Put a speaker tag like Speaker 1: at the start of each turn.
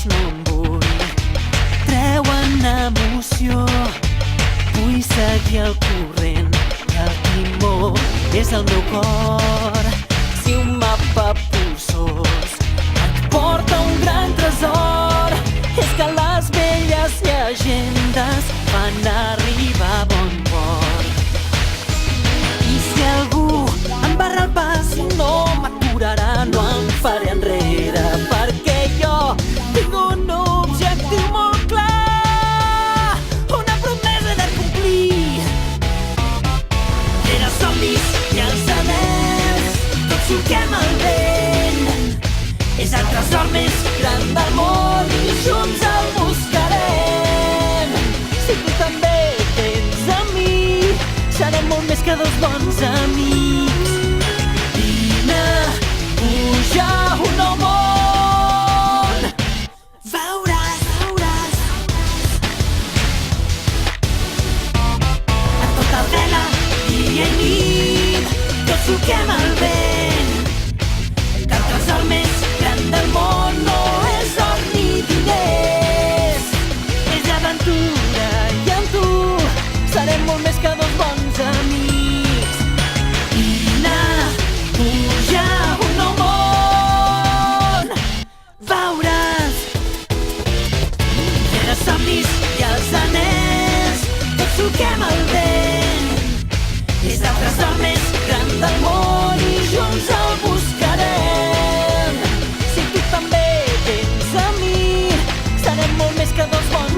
Speaker 1: sols no en vull. Treuen emoció, vull seguir el corrent i el timó és el meu cor. Si un mapa polsós et porta un gran tresor, és que les velles llegendes van arribar a bon port. I si algú em barra el pas, no m'aturarà, no em faré enrere, perquè jo tinc un objectiu molt clar, una promesa de complir. Rere somnis i els anhels, tots xoquem el vent. És el tresor més gran del món i junts el buscarem. Si tu també tens a mi, serem molt més que dos bons amics. Vine, puja un nou món. Veuràs, veuràs. A tota vela, dia i nit, tots xoquem el vent. Que el tresor més gran del món no és or ni diners, és aventura i amb tu serem molt més que dos bons amics. Vine, puja un nou món. Veuràs. Rere somnis i els anhels, tots xoquem el vent. És el tresor més gran del món i junts el buscarem. Si tu també vens a mi, serem molt més que dos bons